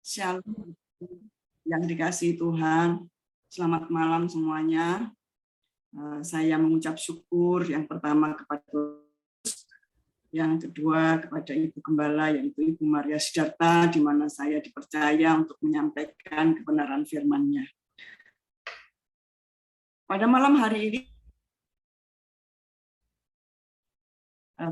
Shalom yang dikasihi Tuhan. Selamat malam semuanya. Saya mengucap syukur yang pertama kepada Tuhan, yang kedua kepada Ibu Gembala yaitu Ibu Maria Sidarta, di mana saya dipercaya untuk menyampaikan kebenaran firman-Nya. Pada malam hari ini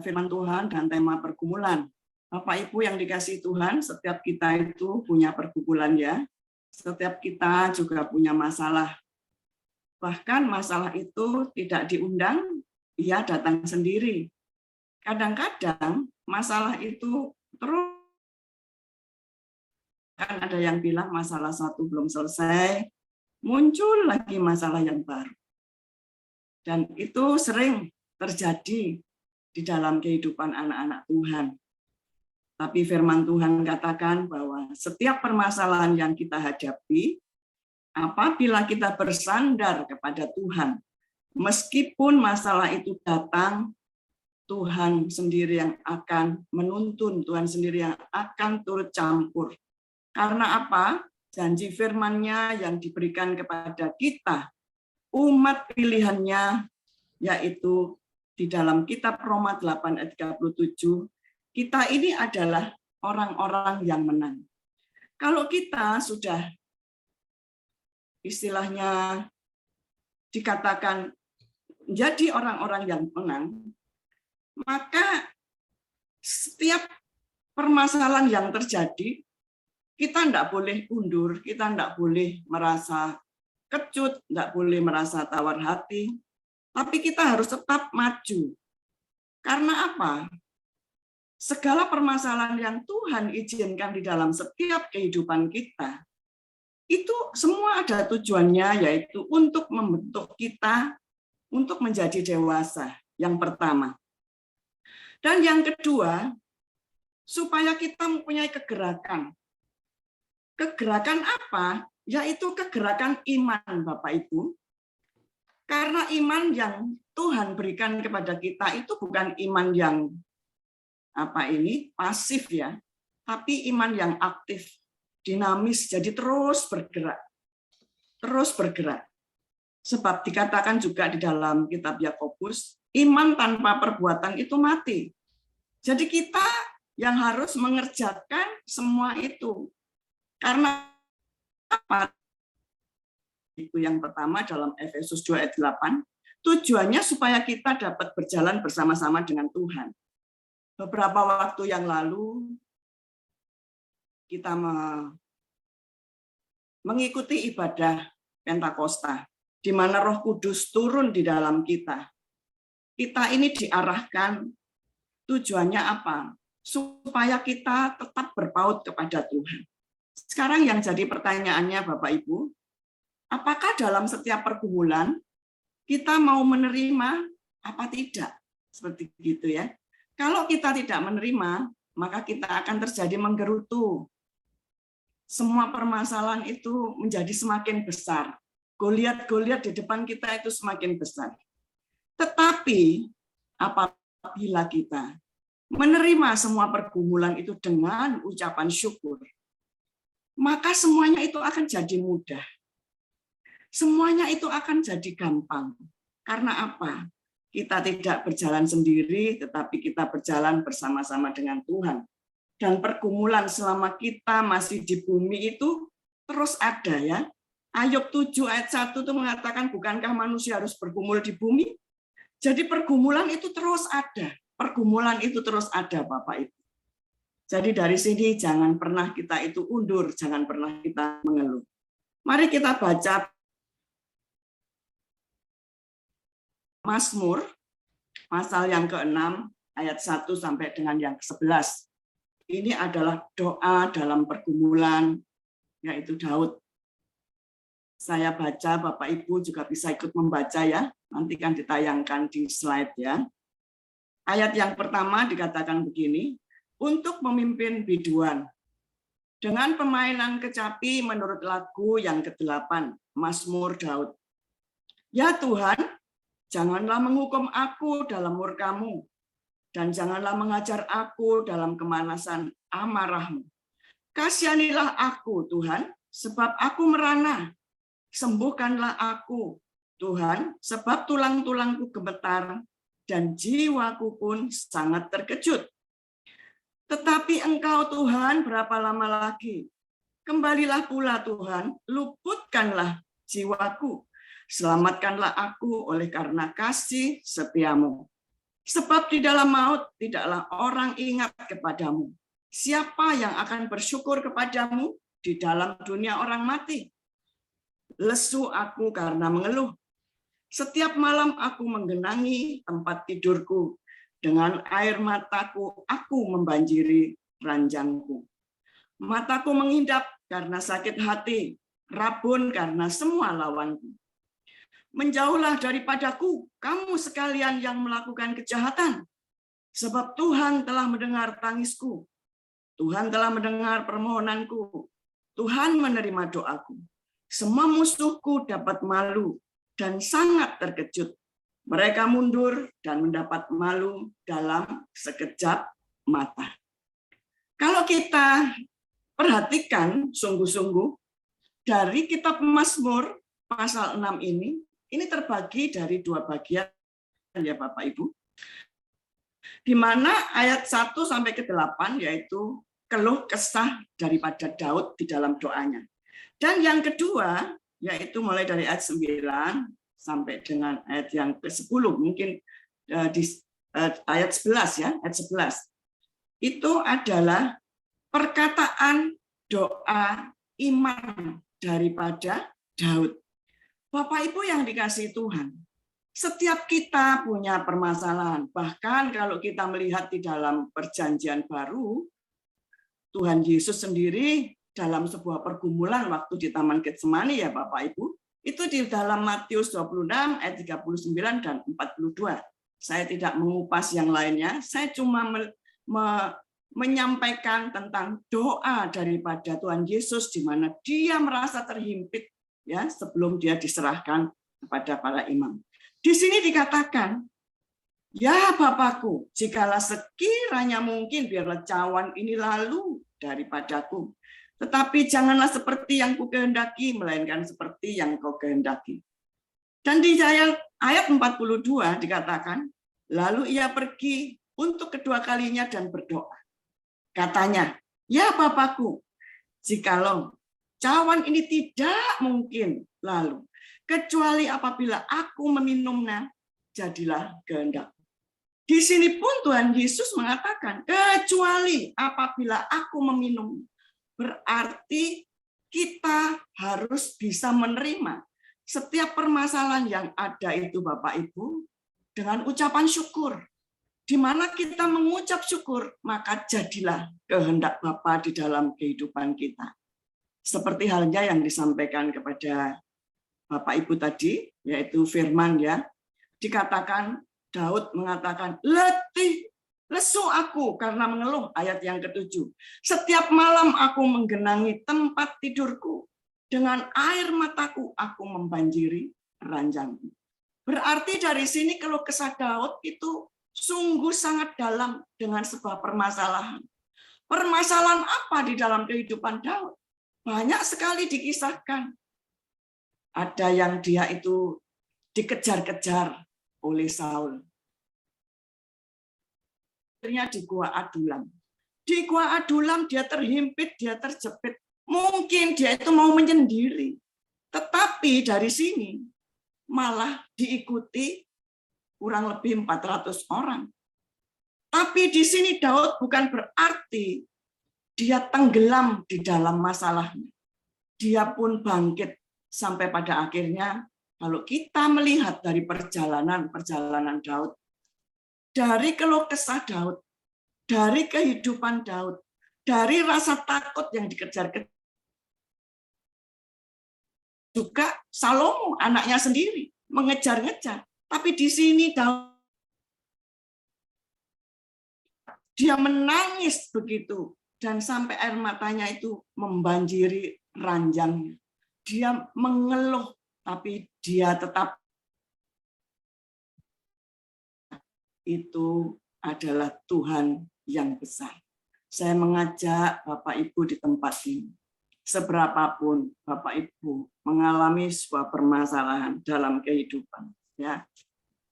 firman Tuhan dan tema pergumulan. Bapak Ibu yang dikasihi Tuhan, setiap kita itu punya pergumulan ya. Setiap kita juga punya masalah. Bahkan masalah itu tidak diundang, ia datang sendiri. Kadang-kadang masalah itu terus, kan ada yang bilang masalah satu belum selesai, muncul lagi masalah yang baru. Dan itu sering terjadi di dalam kehidupan anak-anak Tuhan. Tapi firman Tuhan katakan bahwa setiap permasalahan yang kita hadapi, apabila kita bersandar kepada Tuhan, meskipun masalah itu datang, Tuhan sendiri yang akan menuntun, Tuhan sendiri yang akan turut campur. Karena apa? Janji firman-Nya yang diberikan kepada kita, umat pilihannya, yaitu di dalam kitab Roma 8 ayat 37, kita ini adalah orang-orang yang menang. Kalau kita sudah istilahnya dikatakan jadi orang-orang yang menang, maka setiap permasalahan yang terjadi, kita tidak boleh undur, kita tidak boleh merasa kecut, tidak boleh merasa tawar hati, tapi kita harus tetap maju. Karena apa? Segala permasalahan yang Tuhan izinkan di dalam setiap kehidupan kita, itu semua ada tujuannya, yaitu untuk membentuk kita untuk menjadi dewasa, yang pertama. Dan yang kedua, supaya kita mempunyai kegerakan. Kegerakan apa? Yaitu kegerakan iman, Bapak Ibu. Karena iman yang Tuhan berikan kepada kita itu bukan iman yang pasif ya, tapi iman yang aktif, dinamis, jadi terus bergerak. Terus bergerak. Sebab dikatakan juga di dalam kitab Yakobus, iman tanpa perbuatan itu mati. Jadi kita yang harus mengerjakan semua itu. Karena apa? Itu yang pertama dalam Efesus 2 ayat 8, tujuannya supaya kita dapat berjalan bersama-sama dengan Tuhan. Beberapa waktu yang lalu kita mengikuti ibadah Pentakosta, di mana Roh Kudus turun di dalam kita. Kita ini diarahkan, tujuannya apa? Supaya kita tetap berpaut kepada Tuhan. Sekarang yang jadi pertanyaannya Bapak Ibu, apakah dalam setiap pergumulan kita mau menerima apa tidak? Seperti gitu ya. Kalau kita tidak menerima, maka kita akan terjadi menggerutu. Semua permasalahan itu menjadi semakin besar. Goliat-goliat di depan kita itu semakin besar. Tetapi apabila kita menerima semua pergumulan itu dengan ucapan syukur, maka semuanya itu akan jadi mudah. Semuanya itu akan jadi gampang. Karena apa? Kita tidak berjalan sendiri, tetapi kita berjalan bersama-sama dengan Tuhan. Dan pergumulan selama kita masih di bumi itu terus ada ya. Ayub 7 ayat 1 itu mengatakan, bukankah manusia harus bergumul di bumi? Jadi pergumulan itu terus ada. Pergumulan itu terus ada, Bapak Ibu. Jadi dari sini jangan pernah kita itu undur, jangan pernah kita mengeluh. Mari kita baca Mazmur pasal yang ke-6 ayat 1 sampai dengan yang ke-11. Ini adalah doa dalam pergumulan, yaitu Daud. Saya baca, Bapak Ibu juga bisa ikut membaca ya. Nanti kan ditayangkan di slide ya. Ayat yang pertama dikatakan begini, untuk memimpin biduan dengan permainan kecapi menurut lagu yang ke-8, Mazmur Daud. Ya Tuhan, janganlah menghukum aku dalam murka-Mu, dan janganlah mengajar aku dalam kemanasan amarah-Mu. Kasihanilah aku, Tuhan, sebab aku merana. Sembuhkanlah aku, Tuhan, sebab tulang-tulangku gemetar dan jiwaku pun sangat terkejut. Tetapi Engkau, Tuhan, berapa lama lagi? Kembalilah pula, Tuhan, luputkanlah jiwaku. Selamatkanlah aku oleh karena kasih setiamu. Sebab di dalam maut tidaklah orang ingat kepadamu. Siapa yang akan bersyukur kepadamu di dalam dunia orang mati? Lesu aku karena mengeluh. Setiap malam aku menggenangi tempat tidurku. Dengan air mataku aku membanjiri ranjangku. Mataku mengindap karena sakit hati, rabun karena semua lawanku. Menjauhlah daripadaku, kamu sekalian yang melakukan kejahatan, sebab Tuhan telah mendengar tangisku. Tuhan telah mendengar permohonanku. Tuhan menerima doaku. Semua musuhku dapat malu dan sangat terkejut. Mereka mundur dan mendapat malu dalam sekejap mata. Kalau kita perhatikan sungguh-sungguh dari kitab Mazmur pasal 6 ini terbagi dari dua bagian ya Bapak Ibu. Di mana ayat 1 sampai ke 8 yaitu keluh kesah daripada Daud di dalam doanya. Dan yang kedua yaitu mulai dari ayat 9 sampai dengan ayat yang ke-10, mungkin di ayat 11 ya, ayat 11. Itu adalah perkataan doa iman daripada Daud. Bapak Ibu yang dikasihi Tuhan, setiap kita punya permasalahan. Bahkan kalau kita melihat di dalam perjanjian baru, Tuhan Yesus sendiri dalam sebuah pergumulan waktu di Taman Getsemani ya Bapak Ibu, itu di dalam Matius 26 ayat 39 dan 42. Saya tidak mengupas yang lainnya, saya cuma menyampaikan tentang doa daripada Tuhan Yesus di mana dia merasa terhimpit ya sebelum dia diserahkan kepada para imam. Di sini dikatakan, ya Bapakku, jikalau sekiranya mungkin biarlah cawan ini lalu daripadaku. Tetapi janganlah seperti yang kukehendaki, melainkan seperti yang kau kehendaki. Dan di ayat 42 dikatakan, lalu ia pergi untuk kedua kalinya dan berdoa. Katanya, ya Bapakku, jikalau cawan ini tidak mungkin lalu, kecuali apabila aku meminumnya, jadilah kehendak. Di sini pun Tuhan Yesus mengatakan, kecuali apabila aku meminum. Berarti kita harus bisa menerima setiap permasalahan yang ada itu Bapak Ibu dengan ucapan syukur. Di mana kita mengucap syukur, maka jadilah kehendak Bapa di dalam kehidupan kita. Seperti halnya yang disampaikan kepada Bapak Ibu tadi, yaitu firman ya, dikatakan Daud mengatakan, letih, lesu aku karena mengeluh, ayat yang ke-7. Setiap malam aku menggenangi tempat tidurku, dengan air mataku aku membanjiri ranjangku. Berarti dari sini keluh kesah Daud itu sungguh sangat dalam dengan sebuah permasalahan. Permasalahan apa di dalam kehidupan Daud? Banyak sekali dikisahkan. Ada yang dia itu dikejar-kejar oleh Saul. Akhirnya di Gua Adulam. Di Gua Adulam dia terhimpit, dia terjepit. Mungkin dia itu mau menyendiri. Tetapi dari sini malah diikuti kurang lebih 400 orang. Tapi di sini Daud bukan berarti dia tenggelam di dalam masalahnya. Dia pun bangkit sampai pada akhirnya. Kalau kita melihat dari perjalanan Daud, dari keluh kesah Daud, dari kehidupan Daud, dari rasa takut yang dikejar-kejar, juga Salomo anaknya sendiri mengejar-ngejar. Tapi di sini Daud dia menangis begitu dan sampai air matanya itu membanjiri ranjangnya. Dia mengeluh tapi dia tetap itu adalah Tuhan yang besar. Saya mengajak Bapak Ibu di tempat ini, seberapapun Bapak Ibu mengalami sebuah permasalahan dalam kehidupan, ya,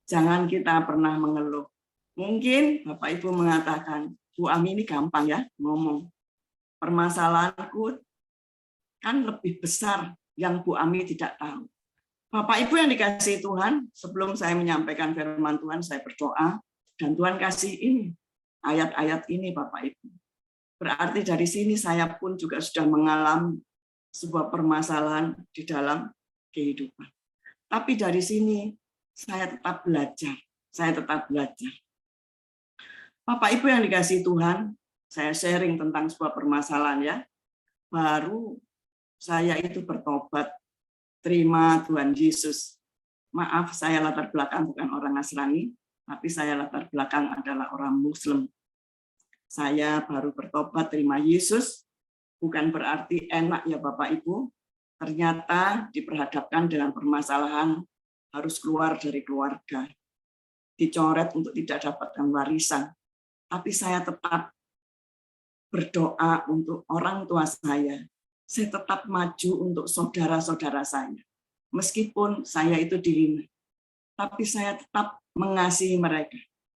jangan kita pernah mengeluh. Mungkin Bapak Ibu mengatakan, Bu Ami ini gampang ya ngomong, permasalahanku kan lebih besar yang Bu Ami tidak tahu. Bapak Ibu yang dikasihi Tuhan, sebelum saya menyampaikan firman Tuhan, saya berdoa, dan Tuhan kasih ini, ayat-ayat ini Bapak Ibu. Berarti dari sini saya pun juga sudah mengalami sebuah permasalahan di dalam kehidupan. Tapi dari sini saya tetap belajar. Bapak Ibu yang dikasihi Tuhan, saya sharing tentang sebuah permasalahan ya. Baru saya itu bertobat, terima Tuhan Yesus. Maaf, saya latar belakang bukan orang Nasrani, tapi saya latar belakang adalah orang Muslim. Saya baru bertobat terima Yesus, bukan berarti enak ya Bapak Ibu. Ternyata diperhadapkan dengan permasalahan harus keluar dari keluarga, dicoret untuk tidak dapatkan warisan. Tapi saya tetap berdoa untuk orang tua saya. Saya tetap maju untuk saudara-saudara saya. Meskipun saya itu dihina, tapi saya tetap mengasihi mereka.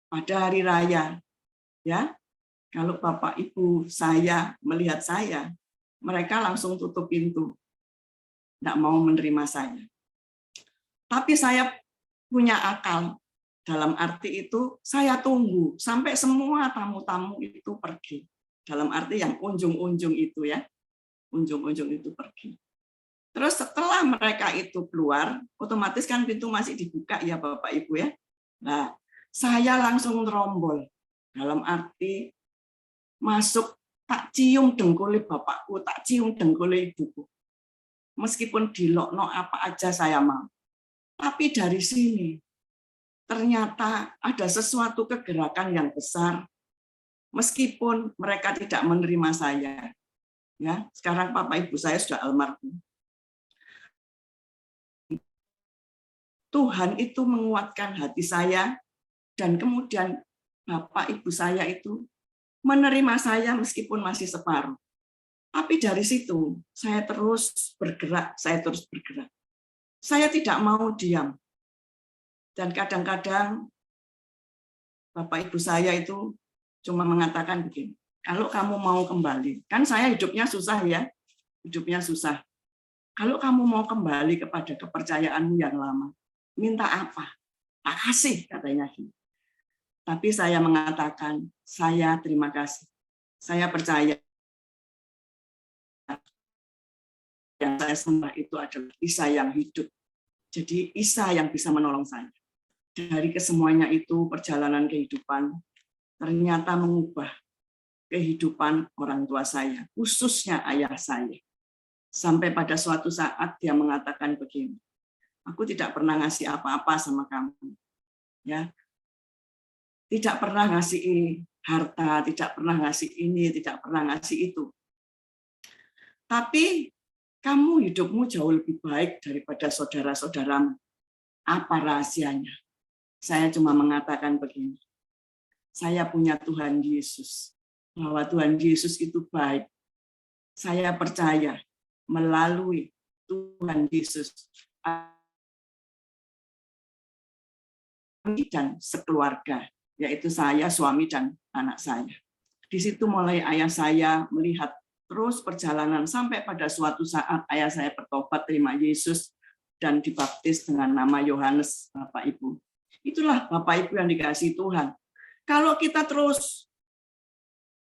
Pada hari raya, ya, kalau Bapak Ibu saya melihat saya, mereka langsung tutup pintu, tidak mau menerima saya. Tapi saya punya akal, dalam arti itu saya tunggu sampai semua tamu-tamu itu pergi. Dalam arti yang unjung-unjung itu ya, unjung-unjung itu pergi. Terus setelah mereka itu keluar, otomatis kan pintu masih dibuka ya Bapak Ibu ya. Nah, saya langsung terombol, dalam arti masuk, tak cium dengkul bapakku, tak cium dengkul ibuku. Meskipun dilokno apa aja saya mau. Tapi dari sini ternyata ada sesuatu kegerakan yang besar. Meskipun mereka tidak menerima saya. Ya, sekarang Bapak Ibu saya sudah almarhum. Tuhan itu menguatkan hati saya dan kemudian Bapak Ibu saya itu menerima saya meskipun masih separuh. Tapi dari situ saya terus bergerak. Saya tidak mau diam. Dan kadang-kadang Bapak Ibu saya itu cuma mengatakan begini, kalau kamu mau kembali, kan saya hidupnya susah ya, Kalau kamu mau kembali kepada kepercayaanmu yang lama, minta apa? Tak kasih, katanya. Tapi saya mengatakan, saya terima kasih. Saya percaya yang saya sembah itu adalah Isa yang hidup. Jadi Isa yang bisa menolong saya. Dari kesemuanya itu perjalanan kehidupan ternyata mengubah kehidupan orang tua saya, khususnya ayah saya. Sampai pada suatu saat dia mengatakan begini, aku tidak pernah ngasih apa-apa sama kamu. Ya, tidak pernah ngasih harta, tidak pernah ngasih ini, tidak pernah ngasih itu. Tapi kamu hidupmu jauh lebih baik daripada saudara-saudaramu. Apa rahasianya? Saya cuma mengatakan begini, saya punya Tuhan Yesus, bahwa Tuhan Yesus itu baik. Saya percaya melalui Tuhan Yesus dan sekeluarga, yaitu saya, suami, dan anak saya. Di situ mulai ayah saya melihat terus perjalanan sampai pada suatu saat ayah saya bertobat terima Yesus dan dibaptis dengan nama Yohanes, Bapak Ibu. Itulah Bapak Ibu yang dikasihi Tuhan. Kalau kita terus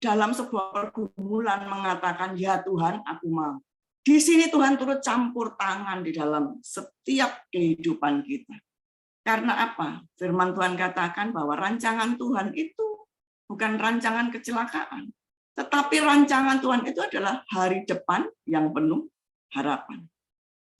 dalam sebuah pergumulan mengatakan, ya Tuhan, aku mau. Di sini Tuhan turut campur tangan di dalam setiap kehidupan kita. Karena apa? Firman Tuhan katakan bahwa rancangan Tuhan itu bukan rancangan kecelakaan. Tetapi rancangan Tuhan itu adalah hari depan yang penuh harapan.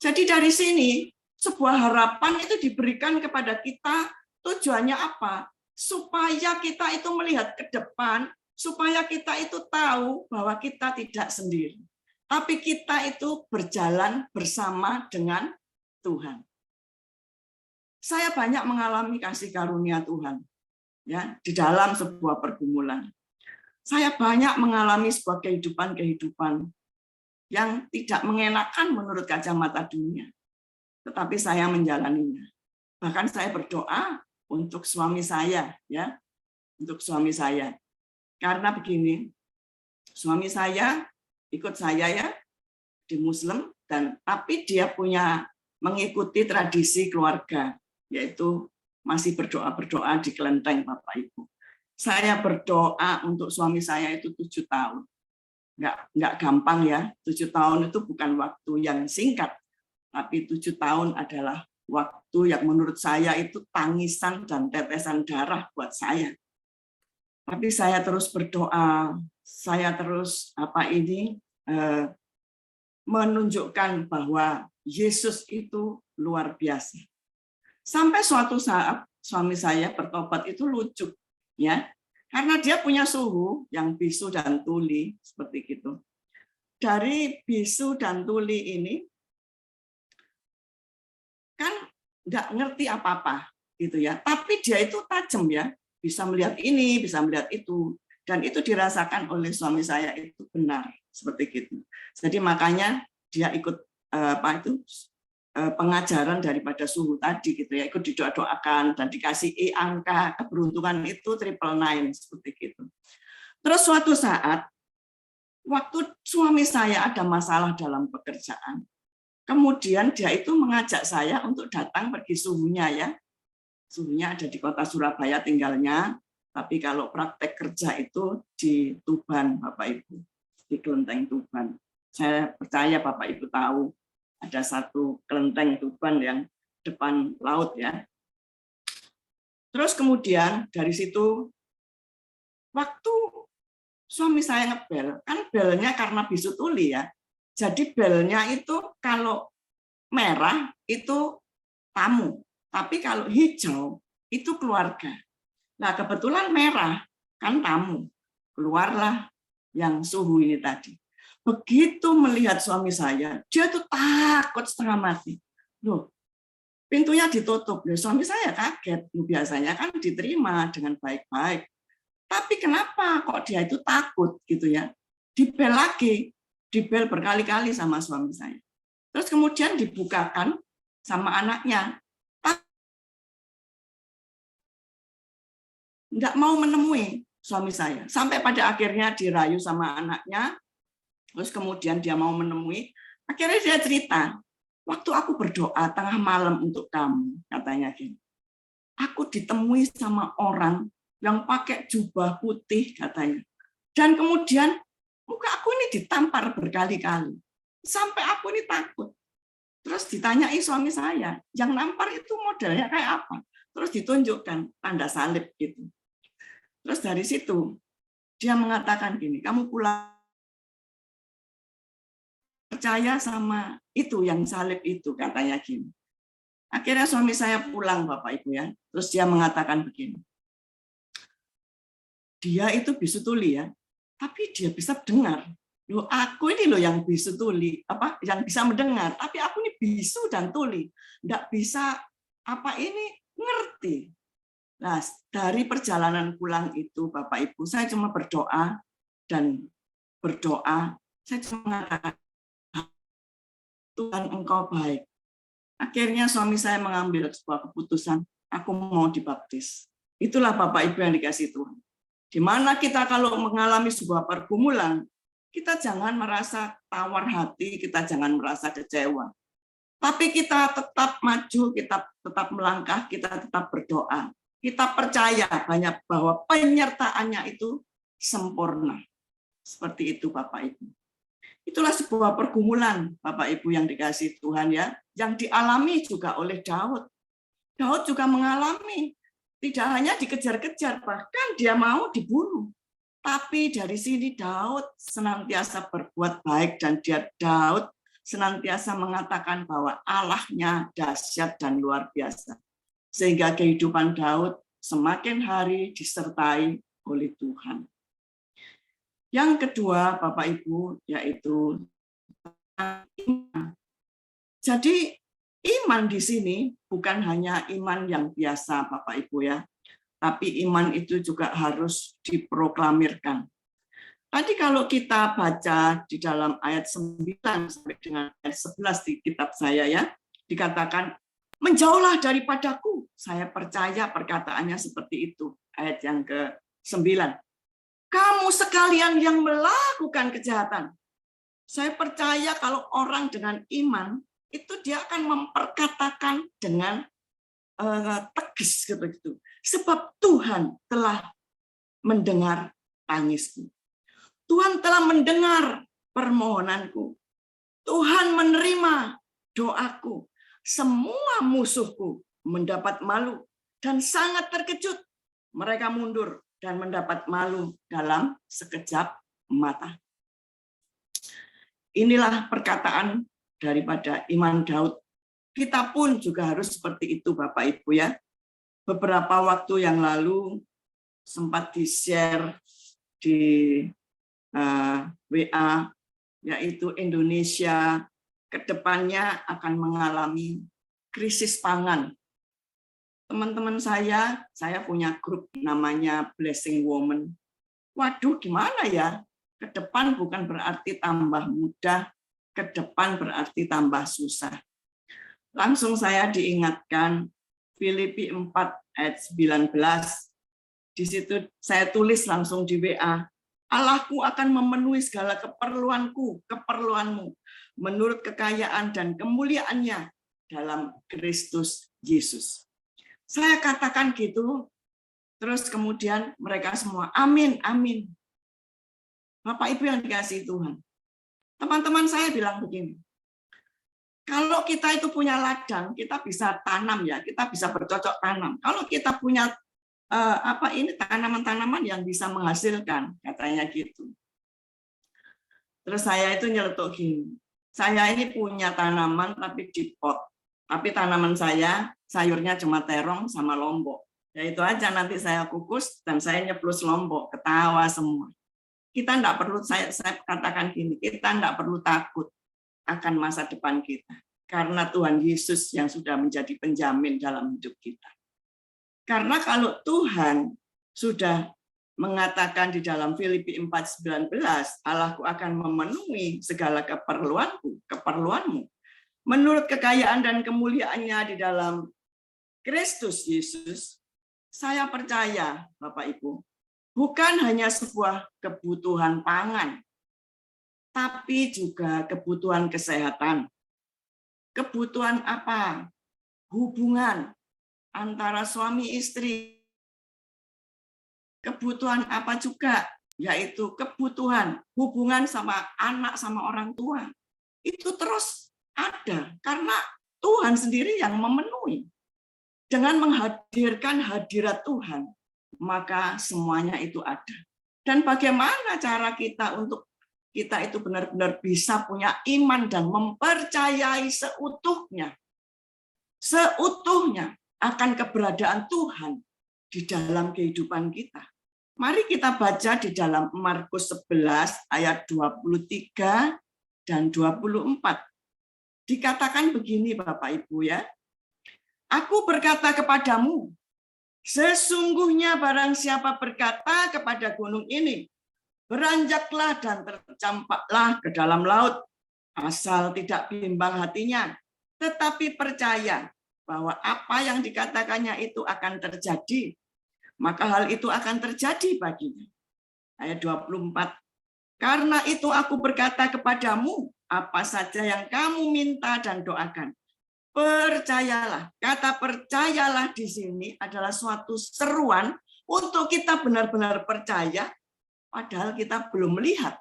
Jadi dari sini, sebuah harapan itu diberikan kepada kita, tujuannya apa? Supaya kita itu melihat ke depan, supaya kita itu tahu bahwa kita tidak sendiri. Tapi kita itu berjalan bersama dengan Tuhan. Saya banyak mengalami kasih karunia Tuhan ya di dalam sebuah pergumulan. Saya banyak mengalami sebuah kehidupan yang tidak mengenakan menurut kacamata dunia, tetapi saya menjalaninya. Bahkan saya berdoa untuk suami saya, ya, untuk suami saya. Karena begini, suami saya ikut saya ya di Muslim, dan tapi dia punya mengikuti tradisi keluarga, yaitu masih berdoa di kelenteng, Bapak Ibu. Saya berdoa untuk suami saya itu 7 tahun. Nggak gampang ya, 7 tahun itu bukan waktu yang singkat, tapi 7 tahun adalah waktu yang menurut saya itu tangisan dan tetesan darah buat saya. Tapi saya terus berdoa, saya terus menunjukkan bahwa Yesus itu luar biasa. Sampai suatu saat suami saya bertobat, itu lucu ya. Karena dia punya suhu yang bisu dan tuli seperti itu. Dari bisu dan tuli ini kan nggak ngerti apa-apa gitu ya. Tapi dia itu tajam ya, bisa melihat ini, bisa melihat itu, dan itu dirasakan oleh suami saya itu benar seperti itu. Jadi makanya dia ikut pengajaran daripada suhu tadi gitu ya, ikut didoakan dan dikasih angka keberuntungan itu 999 seperti itu. Terus suatu saat waktu suami saya ada masalah dalam pekerjaan, kemudian dia itu mengajak saya untuk datang pergi suhunya ya. Suhunya ada di kota Surabaya tinggalnya, tapi kalau praktek kerja itu di Tuban, Bapak Ibu, di kelenteng Tuban. Saya percaya Bapak Ibu tahu ada satu kelenteng Tuban yang depan laut ya. Terus kemudian dari situ waktu suami saya ngebel, kan belnya karena bisu tuli ya. Jadi belnya itu kalau merah itu tamu, tapi kalau hijau itu keluarga. Nah, kebetulan merah kan tamu. Keluarlah yang suhu ini tadi. Begitu melihat suami saya, dia tuh takut setengah mati. Loh, pintunya ditutup. Loh, suami saya kaget. Biasanya kan diterima dengan baik-baik. Tapi kenapa kok dia itu takut gitu ya? Dibel lagi, dibel berkali-kali sama suami saya. Terus kemudian dibukakan sama anaknya. Nggak mau menemui suami saya. Sampai pada akhirnya dirayu sama anaknya, terus kemudian dia mau menemui, akhirnya dia cerita, waktu aku berdoa tengah malam untuk kamu, katanya gini, aku ditemui sama orang yang pakai jubah putih, katanya. Dan kemudian muka aku ini ditampar berkali-kali, sampai aku ini takut. Terus ditanyai suami saya, yang nampar itu modelnya kayak apa? Terus ditunjukkan tanda salib gitu. Terus dari situ dia mengatakan gini, kamu pulang percaya sama itu yang salib itu, katanya gini. Akhirnya suami saya pulang, Bapak Ibu ya. Terus dia mengatakan begini, dia itu bisu tuli ya, tapi dia bisa dengar. Loh, aku ini loh yang bisu tuli, yang bisa mendengar, tapi aku ini bisu dan tuli, nggak bisa ngerti. Nah, dari perjalanan pulang itu, Bapak Ibu, saya cuma berdoa, saya cuma mengatakan, Tuhan Engkau baik. Akhirnya suami saya mengambil sebuah keputusan, aku mau dibaptis. Itulah Bapak Ibu yang dikasih Tuhan. Di mana kita kalau mengalami sebuah pergumulan, kita jangan merasa tawar hati, kita jangan merasa kecewa. Tapi kita tetap maju, kita tetap melangkah, kita tetap berdoa. Kita percaya banyak bahwa penyertaannya itu sempurna. Seperti itu Bapak Ibu. Itulah sebuah pergumulan Bapak Ibu yang dikasih Tuhan ya, yang dialami juga oleh Daud. Daud juga mengalami, tidak hanya dikejar-kejar, bahkan dia mau dibunuh. Tapi dari sini Daud senantiasa berbuat baik, dan Daud senantiasa mengatakan bahwa Allahnya dahsyat dan luar biasa. Sehingga kehidupan Daud semakin hari disertai oleh Tuhan. Yang kedua, Bapak Ibu, yaitu iman. Jadi iman di sini bukan hanya iman yang biasa, Bapak Ibu ya, tapi iman itu juga harus diproklamirkan. Tadi kalau kita baca di dalam ayat 9 sampai dengan ayat 11 di kitab saya ya, dikatakan, menjauhlah daripadaku. Saya percaya perkataannya seperti itu. Ayat yang ke-9. Kamu sekalian yang melakukan kejahatan. Saya percaya kalau orang dengan iman, itu dia akan memperkatakan dengan tegas begitu. Sebab Tuhan telah mendengar tangisku. Tuhan telah mendengar permohonanku. Tuhan menerima doaku. Semua musuhku mendapat malu dan sangat terkejut. Mereka mundur dan mendapat malu dalam sekejap mata. Inilah perkataan daripada iman Daud. Kita pun juga harus seperti itu, Bapak Ibu ya. Beberapa waktu yang lalu sempat di-share di WA, yaitu Indonesia kedepannya akan mengalami krisis pangan. Teman-teman saya punya grup namanya Blessing Woman. Waduh, gimana ya? Ke depan bukan berarti tambah mudah, ke depan berarti tambah susah. Langsung saya diingatkan Filipi 4 ayat 19. Di situ saya tulis langsung di WA, Allahku akan memenuhi segala keperluanmu, menurut kekayaan dan kemuliaannya dalam Kristus Yesus. Saya katakan gitu, terus kemudian mereka semua, amin, amin. Bapak Ibu yang dikasihi Tuhan. Teman-teman saya bilang begini, kalau kita itu punya ladang, kita bisa tanam ya, kita bisa bercocok tanam. Kalau kita punya tanaman-tanaman yang bisa menghasilkan, katanya gitu. Terus saya itu nyeletuk gini, saya ini punya tanaman tapi di pot, tapi tanaman saya sayurnya cuma terong sama lombok. Ya itu aja, nanti saya kukus dan saya nyeplus lombok, ketawa semua. Kita enggak perlu, saya katakan gini, kita enggak perlu takut akan masa depan kita, karena Tuhan Yesus yang sudah menjadi penjamin dalam hidup kita. Karena kalau Tuhan sudah mengatakan di dalam Filipi 4:19, Allahku akan memenuhi segala keperluanmu, menurut kekayaan dan kemuliaannya di dalam Kristus Yesus, saya percaya, Bapak Ibu, bukan hanya sebuah kebutuhan pangan, tapi juga kebutuhan kesehatan. Kebutuhan apa? Hubungan antara suami istri. Kebutuhan apa juga? Yaitu kebutuhan hubungan sama anak sama orang tua. Itu terus ada karena Tuhan sendiri yang memenuhi. Dengan menghadirkan hadirat Tuhan, maka semuanya itu ada. Dan bagaimana cara kita untuk kita itu benar-benar bisa punya iman dan mempercayai seutuhnya akan keberadaan Tuhan di dalam kehidupan kita. Mari kita baca di dalam Markus 11 ayat 23 dan 24. Dikatakan begini Bapak Ibu ya. Aku berkata kepadamu, sesungguhnya barang siapa berkata kepada gunung ini, beranjaklah dan tercampaklah ke dalam laut, asal tidak bimbang hatinya, tetapi percaya bahwa apa yang dikatakannya itu akan terjadi, maka hal itu akan terjadi baginya. Ayat 24. Karena itu aku berkata kepadamu, apa saja yang kamu minta dan doakan, percayalah. Kata percayalah di sini adalah suatu seruan untuk kita benar-benar percaya, padahal kita belum melihat.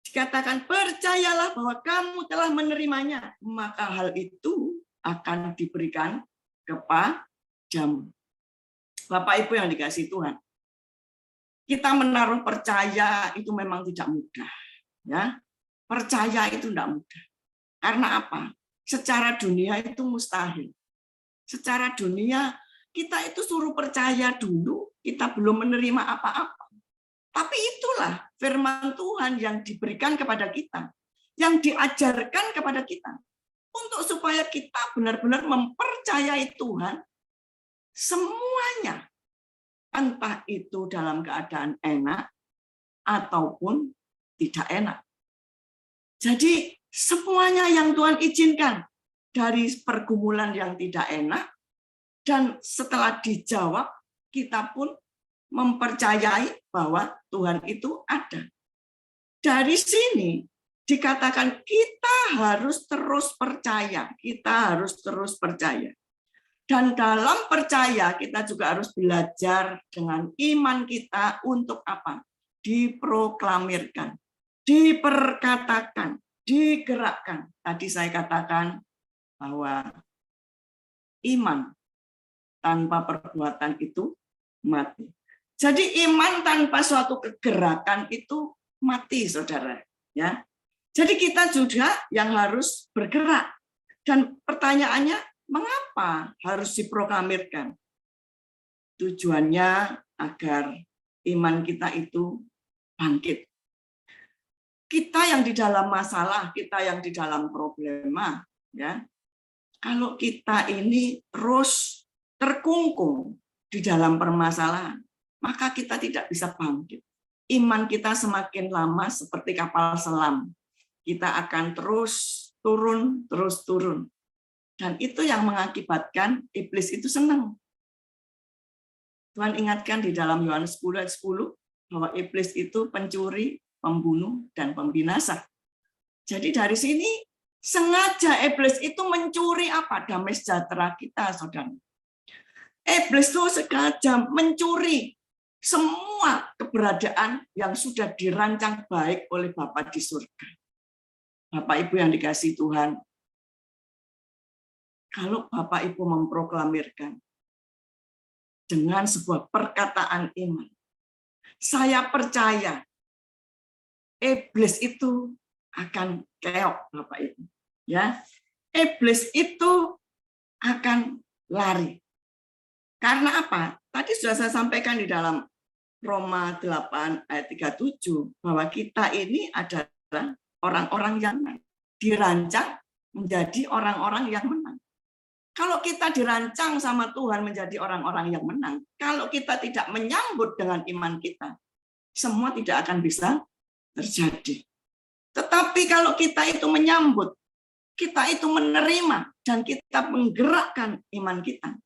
Dikatakan percayalah bahwa kamu telah menerimanya, maka hal itu akan diberikan kepadamu. Bapak Ibu yang dikasihi Tuhan, kita menaruh percaya itu memang tidak mudah, ya. Percaya itu tidak mudah. Karena apa? Secara dunia itu mustahil. Secara dunia kita itu suruh percaya dulu, kita belum menerima apa-apa. Tapi itulah firman Tuhan yang diberikan kepada kita, yang diajarkan kepada kita. Untuk supaya kita benar-benar mempercayai Tuhan semuanya. Entah itu dalam keadaan enak, ataupun tidak enak. Jadi semuanya yang Tuhan izinkan, dari pergumulan yang tidak enak, dan setelah dijawab, kita pun mempercayai bahwa Tuhan itu ada. Dari sini dikatakan kita harus terus percaya, kita harus terus percaya. Dan dalam percaya kita juga harus belajar dengan iman kita untuk apa? Diproklamirkan, diperkatakan, digerakkan. Tadi saya katakan bahwa iman tanpa perbuatan itu mati. Jadi iman tanpa suatu kegerakan itu mati, saudara. Ya, jadi kita juga yang harus bergerak. Dan pertanyaannya, mengapa harus diproklamirkan? Tujuannya agar iman kita itu bangkit. Kita yang di dalam masalah, kita yang di dalam problema, ya. Kalau kita ini terus terkungkung di dalam permasalahan, maka kita tidak bisa bangkit. Iman kita semakin lama seperti kapal selam. Kita akan terus turun, terus turun. Dan itu yang mengakibatkan iblis itu senang. Tuhan ingatkan di dalam Yohanes 10 ayat 10 bahwa iblis itu pencuri, pembunuh, dan pembinasa. Jadi dari sini sengaja iblis itu mencuri apa? Damai sejahtera kita, saudara. Iblis itu sengaja mencuri semua keberadaan yang sudah dirancang baik oleh Bapa di surga. Bapak Ibu yang dikasihi Tuhan, kalau Bapak Ibu memproklamirkan dengan sebuah perkataan iman, saya percaya iblis itu akan keok, Bapak Ibu. Ya, iblis itu akan lari. Karena apa? Tadi sudah saya sampaikan di dalam Roma 8 ayat 37 bahwa kita ini adalah orang-orang yang dirancang menjadi orang-orang yang menang. Kalau kita dirancang sama Tuhan menjadi orang-orang yang menang, kalau kita tidak menyambut dengan iman kita, semua tidak akan bisa terjadi. Tetapi kalau kita itu menyambut, kita itu menerima, dan kita menggerakkan iman kita.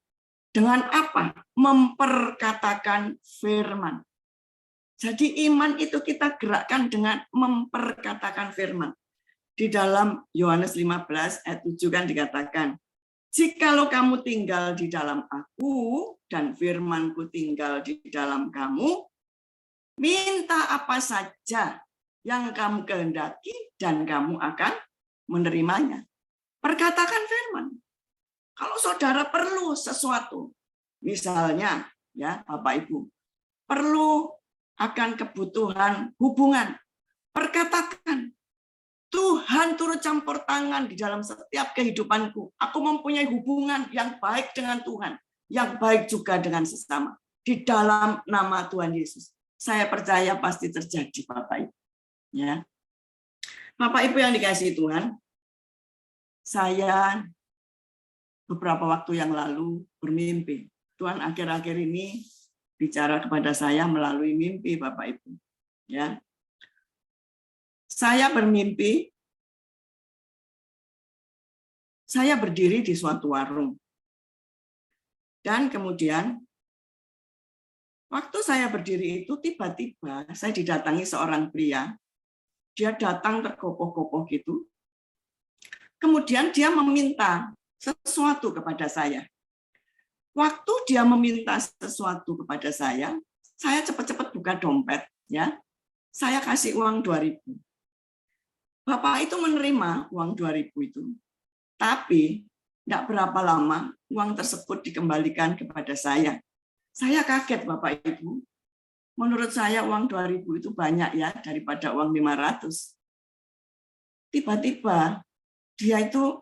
Dengan apa? Memperkatakan firman. Jadi iman itu kita gerakkan dengan memperkatakan firman. Di dalam Yohanes 15 ayat 7 kan dikatakan, jikalau kamu tinggal di dalam aku dan firmanku tinggal di dalam kamu, minta apa saja yang kamu kehendaki dan kamu akan menerimanya. Perkatakan firman. Kalau saudara perlu sesuatu, misalnya ya Bapak Ibu, perlu akan kebutuhan hubungan, perkatakan, Tuhan turut campur tangan di dalam setiap kehidupanku. Aku mempunyai hubungan yang baik dengan Tuhan, yang baik juga dengan sesama. Di dalam nama Tuhan Yesus. Saya percaya pasti terjadi, Bapak Ibu. Ya. Bapak Ibu yang dikasihi Tuhan, saya beberapa waktu yang lalu bermimpi. Tuhan akhir-akhir ini bicara kepada saya melalui mimpi, Bapak Ibu. Ya. Saya bermimpi, saya berdiri di suatu warung. Dan kemudian, waktu saya berdiri itu, tiba-tiba saya didatangi seorang pria. Dia datang terkopoh-kopoh gitu. Kemudian dia meminta sesuatu kepada saya. Waktu dia meminta sesuatu kepada saya cepat-cepat buka dompet. Ya, saya kasih uang 2.000. Bapak itu menerima uang 2.000 itu. Tapi tidak berapa lama uang tersebut dikembalikan kepada saya. Saya kaget, Bapak Ibu. Menurut saya uang 2.000 itu banyak ya daripada uang 500. Tiba-tiba dia itu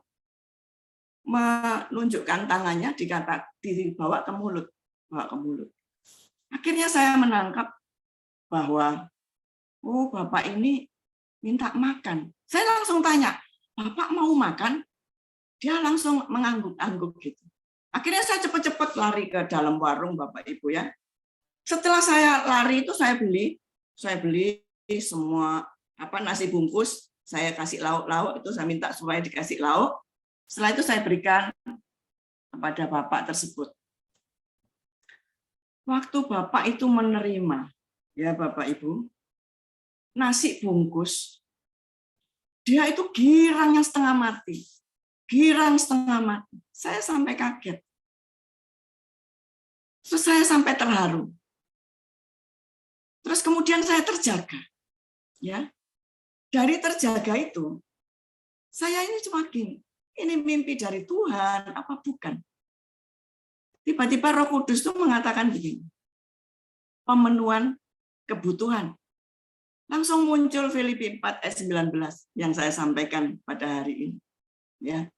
menunjukkan tangannya, dibawa ke mulut, Akhirnya saya menangkap bahwa oh Bapak ini minta makan. Saya langsung tanya, Bapak mau makan? Dia langsung mengangguk-angguk gitu. Akhirnya saya cepat-cepat lari ke dalam warung, Bapak Ibu ya. Setelah saya lari itu saya beli semua nasi bungkus, saya kasih lauk-lauk, itu saya minta supaya dikasih lauk. Setelah itu saya berikan kepada bapak tersebut. Waktu bapak itu menerima, ya Bapak Ibu, nasi bungkus, dia itu girangnya setengah mati. Girang setengah mati. Saya sampai kaget. Terus saya sampai terharu. Terus kemudian saya terjaga. Ya. Dari terjaga itu, saya ini cuma gini, ini mimpi dari Tuhan, apa bukan? Tiba-tiba Roh Kudus itu mengatakan begini, pemenuhan kebutuhan. Langsung muncul Filipi 4 ayat 19 yang saya sampaikan pada hari ini. Ya.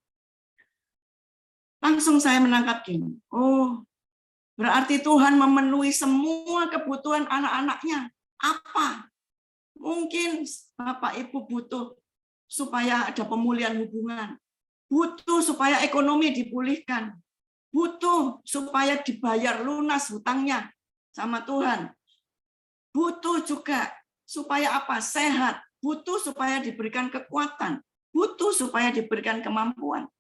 Langsung saya menangkap gini, oh berarti Tuhan memenuhi semua kebutuhan anak-anaknya. Apa? Mungkin Bapak Ibu butuh supaya ada pemulihan hubungan, butuh supaya ekonomi dipulihkan, butuh supaya dibayar lunas hutangnya sama Tuhan, butuh juga supaya apa? Sehat, butuh supaya diberikan kekuatan, butuh supaya diberikan kemampuan.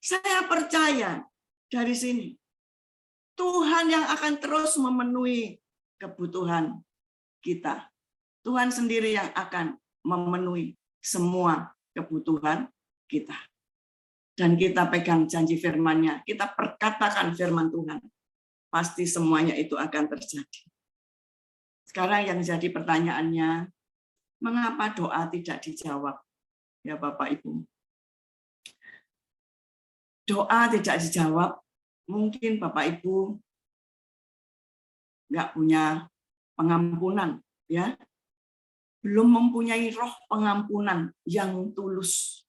Saya percaya dari sini Tuhan yang akan terus memenuhi kebutuhan kita. Tuhan sendiri yang akan memenuhi semua kebutuhan kita. Dan kita pegang janji firman-Nya, kita perkatakan firman Tuhan. Pasti semuanya itu akan terjadi. Sekarang yang jadi pertanyaannya, mengapa doa tidak dijawab? Ya Bapak Ibu. Doa tidak dijawab, mungkin Bapak Ibu nggak punya pengampunan, ya, belum mempunyai roh pengampunan yang tulus.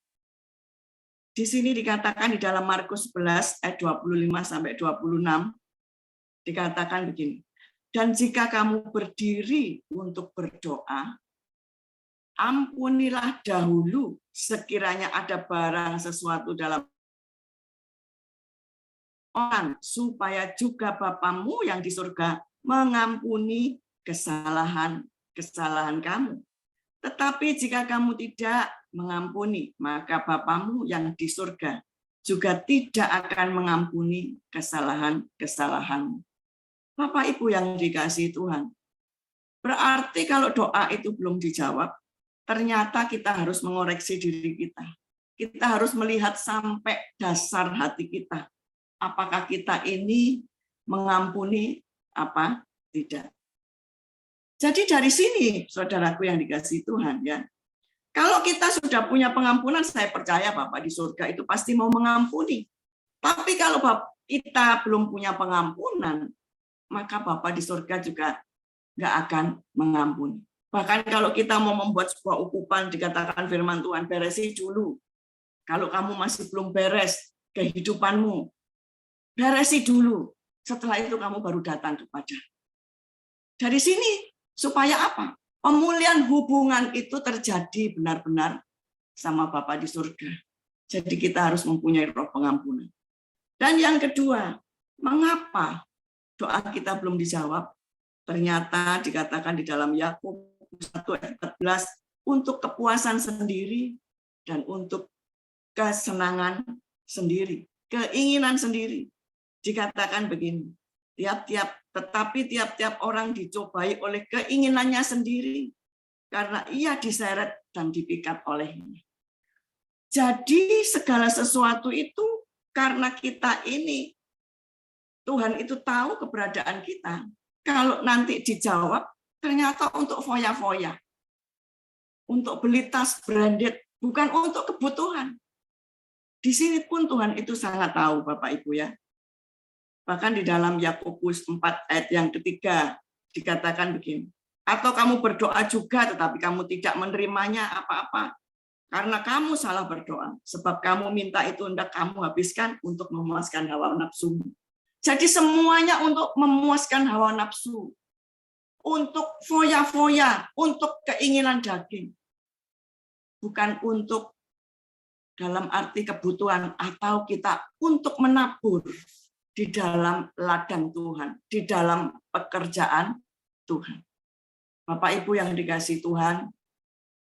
Di sini dikatakan di dalam Markus 11 ayat 25 sampai 26 dikatakan begini. Dan jika kamu berdiri untuk berdoa, ampunilah dahulu sekiranya ada barang sesuatu dalam orang, supaya juga Bapamu yang di surga mengampuni kesalahan kamu. Tetapi jika kamu tidak mengampuni, maka Bapamu yang di surga juga tidak akan mengampuni kesalahan-kesalahanmu. Bapak Ibu yang dikasihi Tuhan, berarti kalau doa itu belum dijawab, ternyata kita harus mengoreksi diri kita. Kita harus melihat sampai dasar hati kita. Apakah kita ini mengampuni apa tidak. Jadi dari sini, saudaraku yang dikasihi Tuhan, ya, kalau kita sudah punya pengampunan, saya percaya Bapak di surga itu pasti mau mengampuni. Tapi kalau kita belum punya pengampunan, maka Bapak di surga juga nggak akan mengampuni. Bahkan kalau kita mau membuat sebuah ukupan, dikatakan firman Tuhan, beresi dulu. Kalau kamu masih belum beres kehidupanmu, beresi dulu. Setelah itu kamu baru datang kepada. Dari sini, supaya apa? Pemulihan hubungan itu terjadi benar-benar sama Bapa di surga. Jadi kita harus mempunyai roh pengampunan. Dan yang kedua, mengapa doa kita belum dijawab? Ternyata dikatakan di dalam Yakub 1 ayat 14, untuk kepuasan sendiri dan untuk kesenangan sendiri, keinginan sendiri. Dikatakan begini, tetapi tiap-tiap orang dicobai oleh keinginannya sendiri, karena ia diseret dan dipikat olehnya. Jadi segala sesuatu itu karena kita ini, Tuhan itu tahu keberadaan kita. Kalau nanti dijawab, ternyata untuk foya-foya. Untuk beli tas branded, bukan untuk kebutuhan. Di sini pun Tuhan itu sangat tahu, Bapak Ibu ya. Bahkan di dalam Yakobus 4 ayat yang ketiga dikatakan begini, atau kamu berdoa juga tetapi kamu tidak menerimanya apa-apa karena kamu salah berdoa, sebab kamu minta itu hendak kamu habiskan untuk memuaskan hawa nafsumu. Jadi semuanya untuk memuaskan hawa nafsu, untuk foya-foya, untuk keinginan daging, bukan untuk dalam arti kebutuhan atau kita untuk menabur di dalam ladang Tuhan, di dalam pekerjaan Tuhan. Bapak Ibu yang dikasihi Tuhan,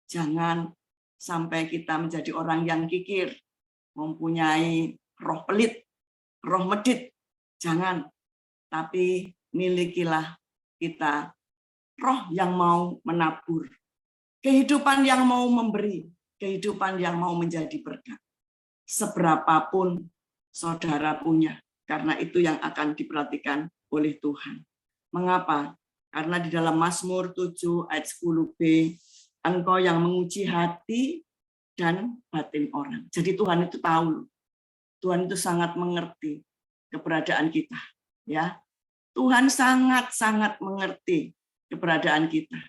jangan sampai kita menjadi orang yang kikir, mempunyai roh pelit, roh medit. Jangan, tapi milikilah kita roh yang mau menabur, kehidupan yang mau memberi, kehidupan yang mau menjadi berkat. Seberapapun saudara punya, karena itu yang akan diperhatikan oleh Tuhan. Mengapa? Karena di dalam Mazmur 7 ayat 10b, Engkau yang menguji hati dan batin orang. Jadi Tuhan itu tahu. Tuhan itu sangat mengerti keberadaan kita. Ya, Tuhan sangat-sangat mengerti keberadaan kita.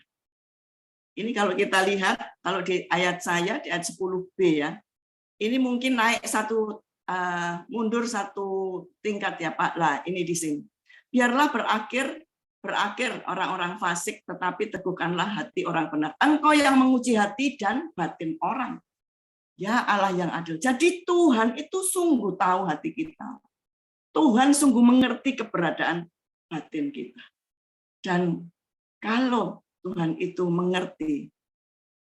Ini kalau kita lihat, kalau di ayat saya, di ayat 10b ya, ini mungkin naik mundur satu tingkat ya Pak. Lah, ini di sini. Biarlah berakhir orang-orang fasik, tetapi teguhkanlah hati orang benar. Engkau yang menguji hati dan batin orang. Ya Allah yang adil. Jadi Tuhan itu sungguh tahu hati kita. Tuhan sungguh mengerti keberadaan batin kita. Dan kalau Tuhan itu mengerti,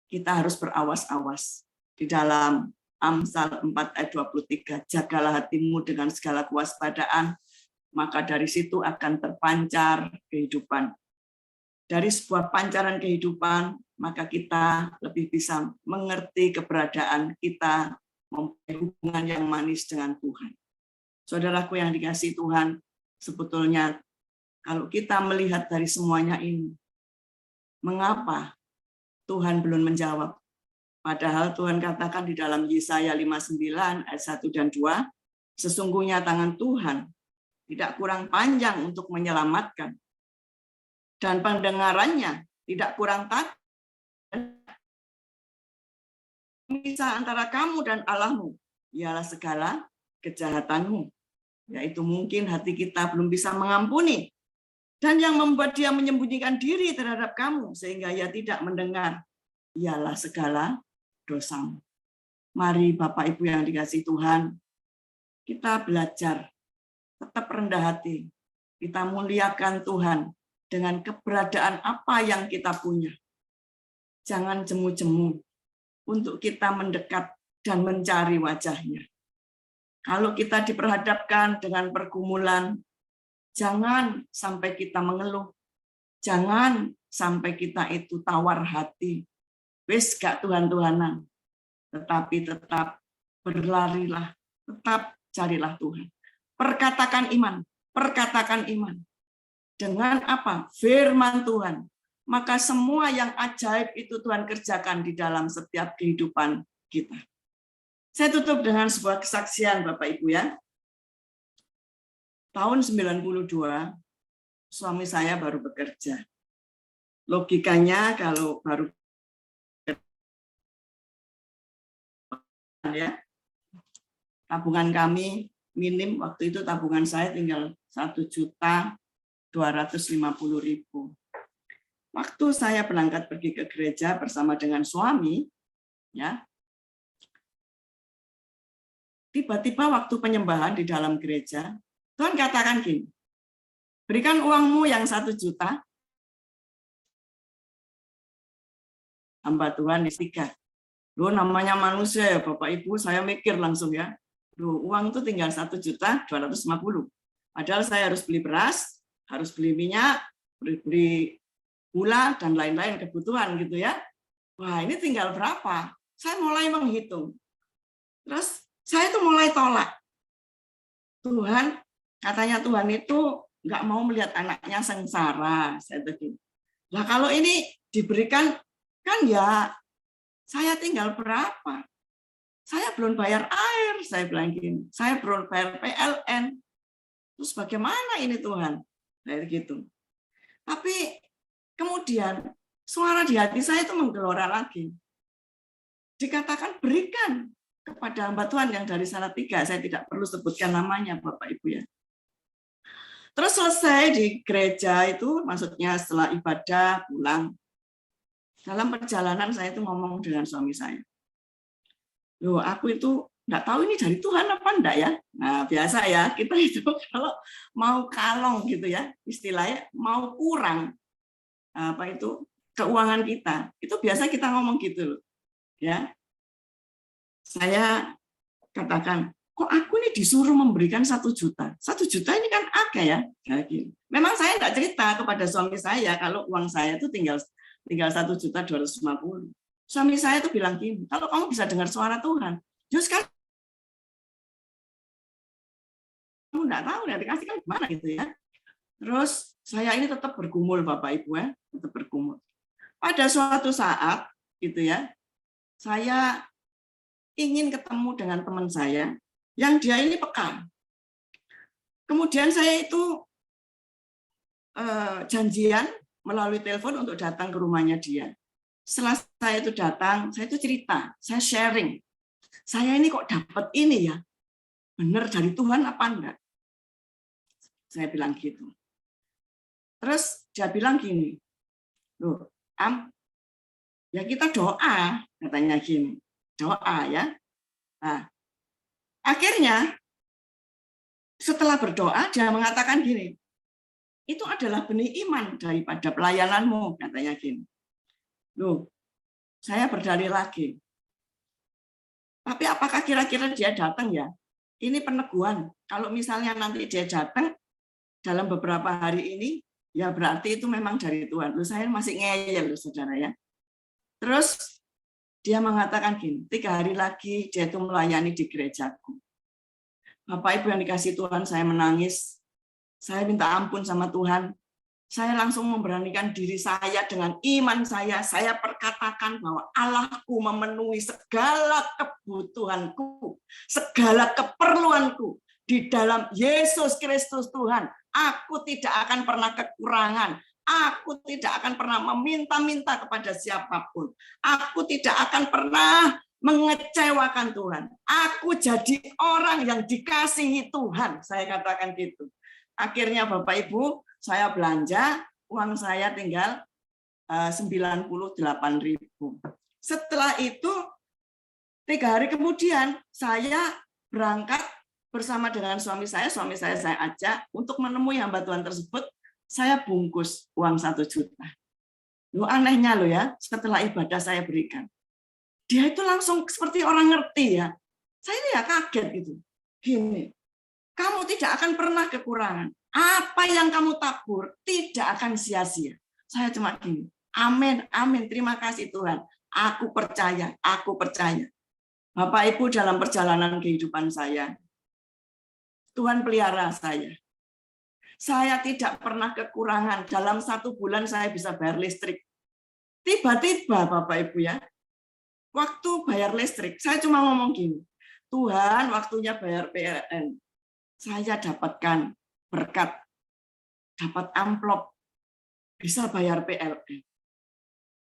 kita harus berawas-awas. Di dalam Amsal 4 ayat 23, jagalah hatimu dengan segala kewaspadaan, maka dari situ akan terpancar kehidupan. Dari sebuah pancaran kehidupan, maka kita lebih bisa mengerti keberadaan kita, mempunyai hubungan yang manis dengan Tuhan. Saudaraku yang dikasihi Tuhan, sebetulnya kalau kita melihat dari semuanya ini, mengapa Tuhan belum menjawab? Padahal Tuhan katakan di dalam Yesaya 59 ayat 1 dan 2, sesungguhnya tangan Tuhan tidak kurang panjang untuk menyelamatkan, dan pendengarannya tidak kurang tajam memisah antara kamu dan Allahmu, ialah segala kejahatanmu, yaitu mungkin hati kita belum bisa mengampuni, dan yang membuat dia menyembunyikan diri terhadap kamu sehingga ia tidak mendengar, ialah segala dosamu. Mari Bapak Ibu yang dikasihi Tuhan, kita belajar tetap rendah hati, kita muliakan Tuhan dengan keberadaan apa yang kita punya. Jangan jemu-jemu untuk kita mendekat dan mencari wajahnya. Kalau kita diperhadapkan dengan pergumulan, jangan sampai kita mengeluh, jangan sampai kita itu tawar hati, wis gak Tuhan-Tuhanan, tetapi tetap berlarilah, tetap carilah Tuhan. Perkatakan iman. Dengan apa? Firman Tuhan. Maka semua yang ajaib itu Tuhan kerjakan di dalam setiap kehidupan kita. Saya tutup dengan sebuah kesaksian Bapak Ibu ya. Tahun 92, suami saya baru bekerja. Logikanya kalau baru ya, tabungan kami minim, waktu itu tabungan saya tinggal 1.250.000. Waktu saya berangkat pergi ke gereja bersama dengan suami, ya, tiba-tiba waktu penyembahan di dalam gereja, Tuhan katakan gini, berikan uangmu yang 1 juta, hamba Tuhan istighfar. Loh, namanya manusia ya Bapak Ibu, saya mikir langsung ya. Loh, uang itu tinggal 1.250.000. Padahal saya harus beli beras, harus beli minyak, beli gula dan lain-lain kebutuhan gitu ya. Wah, ini tinggal berapa? Saya mulai menghitung. Terus saya tuh mulai tolak. Tuhan, katanya Tuhan itu nggak mau melihat anaknya sengsara. Saya begini. Nah, kalau ini diberikan kan ya saya tinggal berapa? Saya belum bayar air, saya bilang gini. Saya belum bayar PLN. Terus bagaimana ini Tuhan? Kayak gitu. Tapi kemudian suara di hati saya itu menggelora lagi. Dikatakan berikan kepada hamba Tuhan yang dari Salatiga. Saya tidak perlu sebutkan namanya Bapak Ibu ya. Terus selesai di gereja itu, maksudnya setelah ibadah pulang. Dalam perjalanan saya itu ngomong dengan suami saya. Loh, aku itu enggak tahu ini dari Tuhan apa enggak ya. Nah, biasa ya, kita itu kalau mau kalong gitu ya, istilahnya mau kurang apa itu keuangan kita. Itu biasa kita ngomong gitu loh. Ya. Saya katakan, kok aku nih disuruh memberikan 1 juta? 1 juta ini kan agak ya. Memang saya nggak cerita kepada suami saya kalau uang saya itu tinggal 1.250.000. Suami saya tuh bilang gini, kalau kamu bisa dengar suara Tuhan, justru kan kamu nggak tahu nanti kasih kan gimana gitu ya. Terus saya ini tetap bergumul Bapak Ibu ya, tetap bergumul. Pada suatu saat gitu ya, saya ingin ketemu dengan teman saya yang dia ini peka. Kemudian saya itu janjian melalui telepon untuk datang ke rumahnya dia. Setelah saya itu datang, saya itu cerita, saya sharing. Saya ini kok dapat ini ya, benar dari Tuhan apa enggak? Saya bilang gitu. Terus dia bilang gini, loh, ya kita doa, katanya gini, doa ya. Nah, akhirnya setelah berdoa dia mengatakan gini, itu adalah benih iman daripada pelayananmu, katanya gini. Loh, saya berdalih lagi. Tapi apakah kira-kira dia datang ya? Ini peneguhan. Kalau misalnya nanti dia datang dalam beberapa hari ini, ya berarti itu memang dari Tuhan. Loh, saya masih ngeyel loh saudara ya. Terus dia mengatakan gini, 3 hari lagi dia itu melayani di gerejaku. Bapak Ibu yang dikasih Tuhan, saya menangis. Saya minta ampun sama Tuhan. Saya langsung memberanikan diri saya dengan iman saya perkatakan bahwa Allahku memenuhi segala kebutuhanku, segala keperluanku di dalam Yesus Kristus Tuhan. Aku tidak akan pernah kekurangan. Aku tidak akan pernah meminta-minta kepada siapapun. Aku tidak akan pernah mengecewakan Tuhan. Aku jadi orang yang dikasihi Tuhan. Saya katakan gitu. Akhirnya Bapak Ibu, saya belanja, uang saya tinggal 98.000. Setelah itu 3 hari kemudian saya berangkat bersama dengan suami saya ajak untuk menemui hamba Tuhan tersebut. Saya bungkus uang 1 juta. Loh, anehnya loh ya, setelah ibadah saya berikan. Dia itu langsung seperti orang ngerti ya. Saya ini ya kaget gitu. Gini, kamu tidak akan pernah kekurangan. Apa yang kamu tabur tidak akan sia-sia. Saya cuma gini, amin, amin, terima kasih Tuhan. Aku percaya, aku percaya. Bapak Ibu dalam perjalanan kehidupan saya, Tuhan pelihara saya. Saya tidak pernah kekurangan. Dalam 1 bulan saya bisa bayar listrik. Tiba-tiba Bapak Ibu ya, waktu bayar listrik, saya cuma ngomong gini, Tuhan waktunya bayar PLN. Saya dapatkan berkat, dapat amplop, bisa bayar PLN.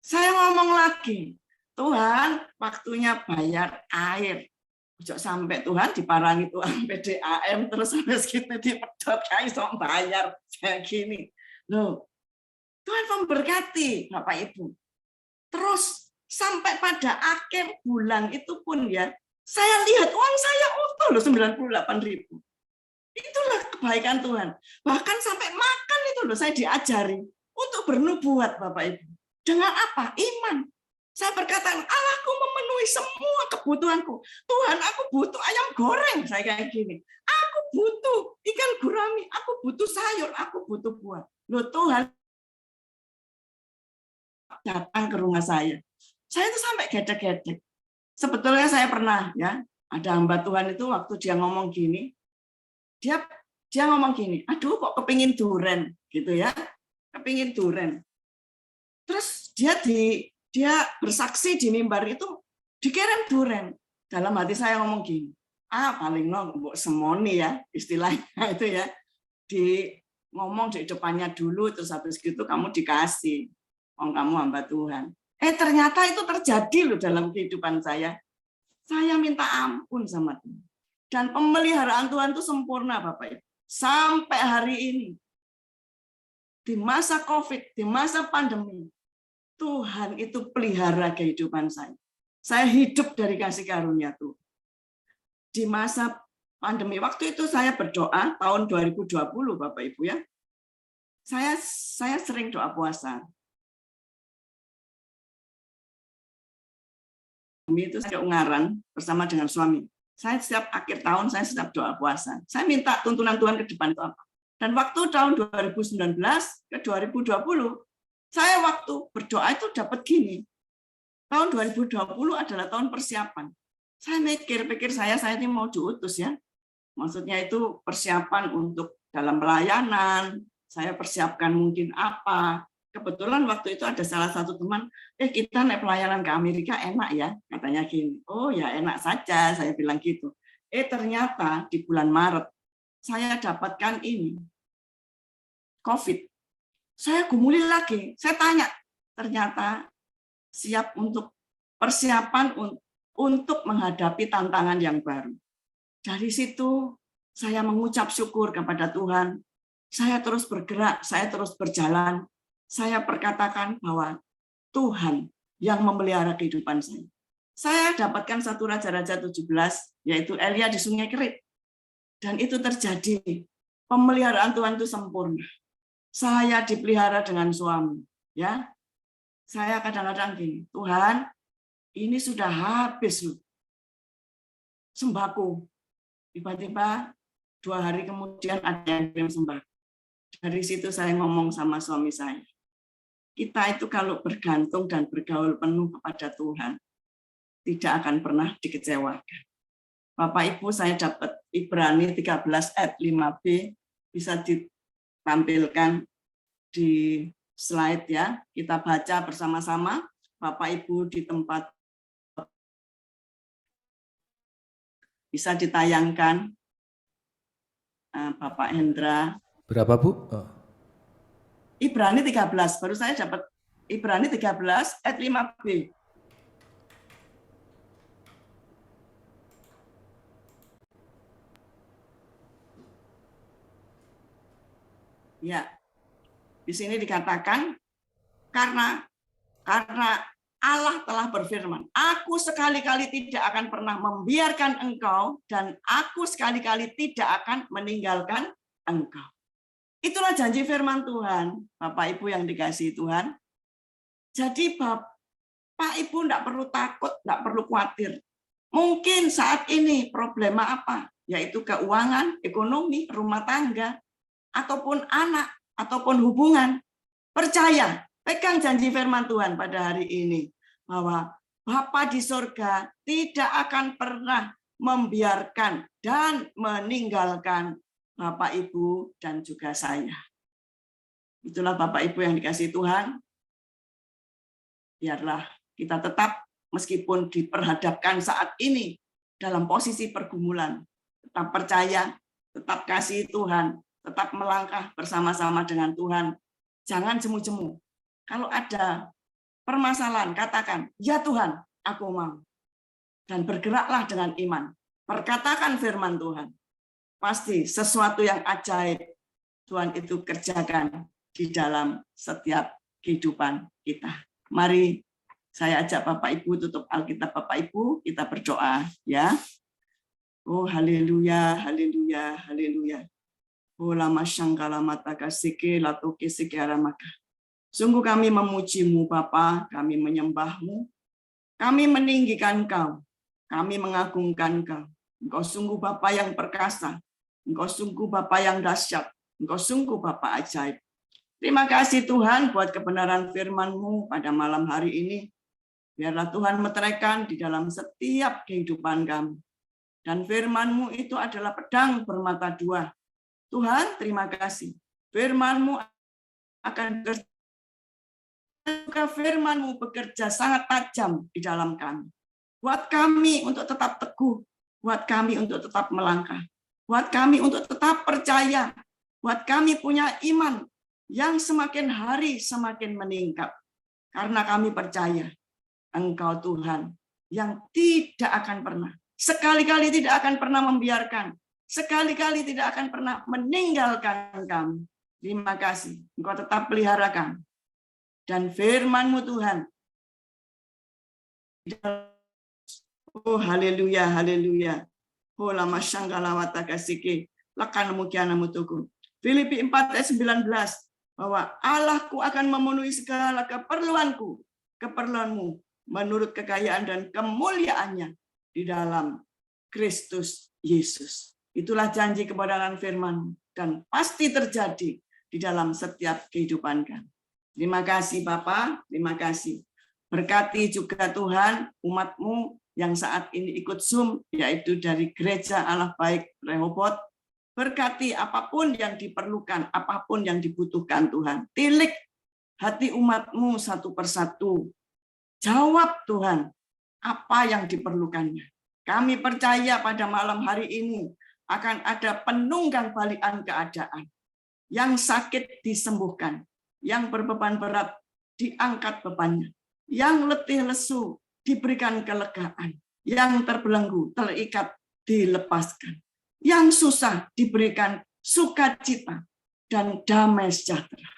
Saya ngomong lagi, Tuhan waktunya bayar air. Ojo sampai Tuhan diparangi Tuhan PDAM terus sampai segitu dipedot kayak sok bayar kayak gini. Loh, Tuhan memberkati Bapak Ibu. Terus sampai pada akhir bulan itu pun ya, saya lihat uang saya utuh loh 98.000. Itulah kebaikan Tuhan. Bahkan sampai makan itu loh saya diajari untuk bernubuat Bapak Ibu. Dengan apa? Iman. Saya berkata, Allahku memenuhi semua kebutuhanku. Tuhan, aku butuh ayam goreng. Saya kayak gini. Aku butuh ikan gurami. Aku butuh sayur. Aku butuh buah. Loh Tuhan datang ke rumah saya. Saya itu sampai gedek-gedek. Sebetulnya saya pernah ya, ada hamba Tuhan itu waktu dia ngomong gini, dia ngomong gini, aduh kok kepingin duren gitu ya, kepingin duren. Terus dia bersaksi di mimbar itu dikirim duren. Dalam hati saya ngomong gini, paling mbok semoni ya istilahnya itu ya, di ngomong di depannya dulu terus habis gitu kamu dikasih, kamu hamba Tuhan. Ternyata itu terjadi loh dalam kehidupan saya. Saya minta ampun sama Tuhan. Dan pemeliharaan Tuhan itu sempurna Bapak Ibu. Sampai hari ini. Di masa COVID, di masa pandemi, Tuhan itu pelihara kehidupan saya. Saya hidup dari kasih karunia Tuhan. Di masa pandemi, waktu itu saya berdoa, tahun 2020 Bapak Ibu ya. Saya sering doa puasa. itu saya Ungaran bersama dengan suami. Saya setiap akhir tahun, saya setiap doa puasa. Saya minta tuntunan Tuhan ke depan itu apa. Dan waktu tahun 2019 ke 2020, saya waktu berdoa itu dapat gini. Tahun 2020 adalah tahun persiapan. Saya pikir saya ini mau diutus ya. Maksudnya itu persiapan untuk dalam pelayanan, saya persiapkan mungkin apa. Kebetulan waktu itu ada salah satu teman, kita naik pelayanan ke Amerika enak ya, katanya gini. Oh ya enak saja, saya bilang gitu. Ternyata di bulan Maret, saya dapatkan ini, COVID. Saya gumuli lagi, saya tanya, ternyata siap untuk persiapan untuk menghadapi tantangan yang baru. Dari situ saya mengucap syukur kepada Tuhan. Saya terus bergerak, saya terus berjalan. Saya perkatakan bahwa Tuhan yang memelihara kehidupan saya. Saya dapatkan 1 Raja-Raja 17, yaitu Elia di Sungai Kerit. Dan itu terjadi. Pemeliharaan Tuhan itu sempurna. Saya dipelihara dengan suami. Ya, saya kadang-kadang gini, Tuhan, ini sudah habis loh sembako. Tiba-tiba 2 hari kemudian ada yang kirim sembako. Dari situ saya ngomong sama suami saya. Kita itu kalau bergantung dan bergaul penuh kepada Tuhan, tidak akan pernah dikecewakan. Bapak Ibu, saya dapat Ibrani 13 ayat 5b, bisa ditampilkan di slide ya. Kita baca bersama-sama. Bapak Ibu di tempat bisa ditayangkan. Bapak Hendra. Berapa, Bu? Ibrani 13, baru saya dapat Ibrani 13 ayat 5b. Ya, di sini dikatakan karena Allah telah berfirman, aku sekali-kali tidak akan pernah membiarkan engkau dan aku sekali-kali tidak akan meninggalkan engkau. Itulah janji firman Tuhan, Bapak Ibu yang dikasihi Tuhan. Jadi Bapak Ibu tidak perlu takut, tidak perlu khawatir. Mungkin saat ini problema apa? Yaitu keuangan, ekonomi, rumah tangga, ataupun anak, ataupun hubungan. Percaya, pegang janji firman Tuhan pada hari ini. Bahwa Bapa di surga tidak akan pernah membiarkan dan meninggalkan Bapak, Ibu, dan juga saya. Itulah Bapak, Ibu yang dikasihi Tuhan. Biarlah kita tetap, meskipun diperhadapkan saat ini dalam posisi pergumulan, tetap percaya, tetap kasih Tuhan, tetap melangkah bersama-sama dengan Tuhan. Jangan jemu-jemu. Kalau ada permasalahan, katakan, ya Tuhan, aku mau. Dan bergeraklah dengan iman. Perkatakan firman Tuhan. Pasti sesuatu yang ajaib Tuhan itu kerjakan di dalam setiap kehidupan kita. Mari saya ajak Bapak Ibu tutup Alkitab Bapak Ibu, kita berdoa ya. Oh haleluya, haleluya, haleluya. Oh lama syangkala mata kasike latoke sekiaramaka. Sungguh kami memuji-Mu Bapa, kami menyembah-Mu, kami meninggikan Engkau, kami mengagungkan Engkau. Engkau sungguh Bapa yang perkasa. Engkau sungguh Bapa yang dahsyat. Engkau sungguh Bapa ajaib. Terima kasih Tuhan buat kebenaran firman-Mu pada malam hari ini. Biarlah Tuhan meteraikan di dalam setiap kehidupan kami. Dan firman-Mu itu adalah pedang bermata dua. Tuhan, terima kasih. Firman-Mu akan juga firman-Mu bekerja sangat tajam di dalam kami. Buat kami untuk tetap teguh. Buat kami untuk tetap melangkah. Buat kami untuk tetap percaya. Buat kami punya iman yang semakin hari semakin meningkat. Karena kami percaya Engkau Tuhan yang tidak akan pernah, sekali-kali tidak akan pernah membiarkan, sekali-kali tidak akan pernah meninggalkan kami. Terima kasih. Engkau tetap pelihara kami. Dan firman-Mu Tuhan. Oh haleluya, haleluya. Oh lama syangkala wata kasike lakan mukiana mutuku. Filipi 4 ayat 19 bahwa Allahku akan memenuhi segala keperluanku, keperluanmu menurut kekayaan dan kemuliaannya di dalam Kristus Yesus. Itulah janji kebenaran firman dan pasti terjadi di dalam setiap kehidupan kami. Terima kasih Bapa, terima kasih. Berkati juga Tuhan umat-Mu yang saat ini ikut Zoom, yaitu dari Gereja Allah Baik Rehoboth. Berkati apapun yang diperlukan, apapun yang dibutuhkan Tuhan. Tilik hati umat-Mu satu persatu. Jawab Tuhan, apa yang diperlukannya. Kami percaya pada malam hari ini akan ada penunggang balikan keadaan. Yang sakit disembuhkan, yang berbeban berat diangkat bebannya, yang letih lesu diberikan kelegaan, yang terbelenggu terikat dilepaskan, yang susah diberikan sukacita dan damai sejahtera.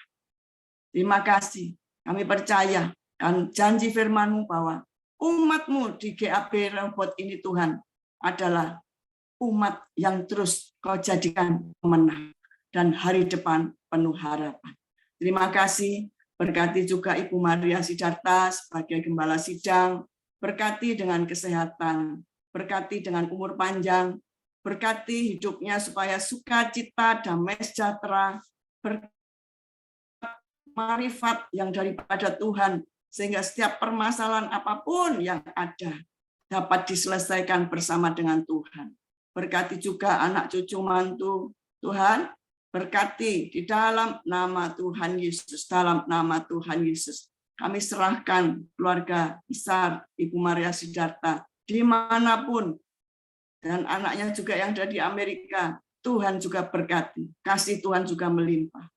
Terima kasih. Kami percaya dan janji firman-Mu bahwa umat-Mu di GAB Rehoboth ini Tuhan adalah umat yang terus Kau jadikan pemenang dan hari depan penuh harapan. Terima kasih. Berkati juga Ibu Maria Sidarta sebagai gembala sidang. Berkati dengan kesehatan. Berkati dengan umur panjang. Berkati hidupnya supaya sukacita, damai sejahtera, marifat yang daripada Tuhan, sehingga setiap permasalahan apapun yang ada dapat diselesaikan bersama dengan Tuhan. Berkati juga anak cucu mantu Tuhan, berkati di dalam nama Tuhan Yesus, dalam nama Tuhan Yesus. Kami serahkan keluarga besar Ibu Maria Sidarta dimanapun, dan anaknya juga yang ada di Amerika, Tuhan juga berkati, kasih Tuhan juga melimpah.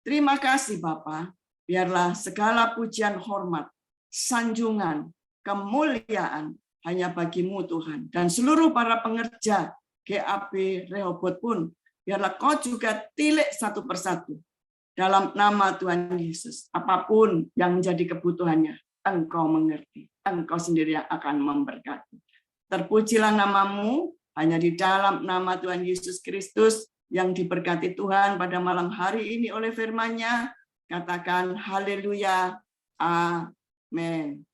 Terima kasih Bapa, biarlah segala pujian, hormat, sanjungan, kemuliaan hanya bagi-Mu Tuhan. Dan seluruh para pengerja GAB Rehoboth pun, biarlah Kau juga tilik satu persatu. Dalam nama Tuhan Yesus, apapun yang menjadi kebutuhannya, Engkau mengerti. Engkau sendiri yang akan memberkati. Terpujilah nama-Mu, hanya di dalam nama Tuhan Yesus Kristus, yang diberkati Tuhan pada malam hari ini oleh firman-Nya, katakan haleluya, amin.